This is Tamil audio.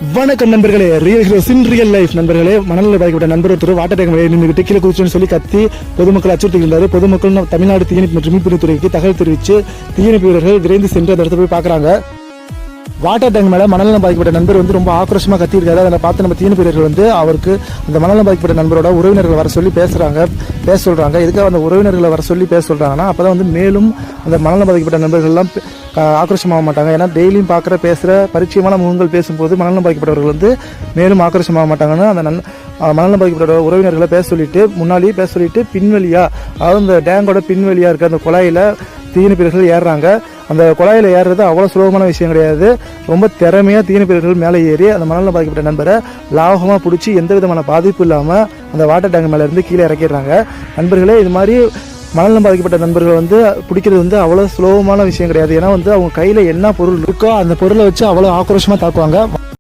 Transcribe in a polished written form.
வணக்கம் நண்பர்களே, ரியல் ஹீரோஸ் இன் ரியல் லைஃப் நண்பர்களே. மணலில் பாதிக்கப்பட்ட நண்பர் ஒருத்தர் வாட்டர் டேங்க் நின்றுட்டு கீழே குதிச்சுன்னு சொல்லி கத்தி பொதுமக்கள் அச்சுறுத்திருந்தார். பொதுமக்கள் தமிழ்நாடு தீயணைப்பு மற்றும் மீட்புத்துறைக்கு தகவல் தெரிவித்து தீயணைப்பு வீரர்கள் விரைந்து சென்று அந்த இடத்துல போய் பார்க்குறாங்க. வாட்டர் டேங்க் மேலே மணலில் பாதிக்கப்பட்ட நண்பர் ரொம்ப ஆக்ரோஷமாக கத்தியிருக்காரு. அதில் பார்த்து நம்ம தீயணைப்பு வீரர்கள் அவருக்கு அந்த மணலில் பாதிக்கப்பட்ட நண்பரோட உறவினர்கள் வர சொல்லி பேச சொல்கிறாங்க. எதுக்காக அந்த உறவினர்களை வர சொல்லி பேச சொல்கிறாங்கன்னா, அப்போ தான் மேலும் அந்த மணலில் பாதிக்கப்பட்ட நண்பர்கள்லாம் ஆக்ரோஷமாக மாட்டாங்க. ஏன்னா டெய்லியும் பார்க்குற பேசுகிற பரிச்சயமான முகங்கள் பேசும்போது மணலில் பாதிக்கப்பட்டவர்கள் மேலும் ஆக்ரோஷமாக மாட்டாங்கன்னு அந்த மணலில் பாதிக்கப்பட்ட உறவினர்களை முன்னாடி பேச சொல்லிட்டு பின்வழியாக, அதாவது அந்த டேங்கோட பின்வழியாக இருக்க அந்த குழாயில் தீயணைப்பீரர்கள் ஏறுறாங்க. அந்த குழாயில் ஏறுறது அவ்வளோ சுலபமான விஷயம் கிடையாது. ரொம்ப திறமையாக தீயணைப்பீரர்கள் மேலே ஏறி அந்த மணலில் பாதிக்கப்பட்ட நண்பரை லாபகமாக பிடிச்சி எந்த விதமான பாதிப்பு இல்லாமல் அந்த வாட்டர் டேங்க் மேலே இருந்து கீழே இறக்கிடுறாங்க. நண்பர்களே, இது மாதிரி மணலில் பாதிக்கப்பட்ட நண்பர்கள் பிடிக்கிறது அவ்வளோ சுலபமான விஷயம் கிடையாது. ஏன்னா அவங்க கையில் என்ன பொருள் இருக்கோ அந்த பொருளை வச்சு அவ்வளோ ஆக்ரோஷமாக தாக்குவாங்க.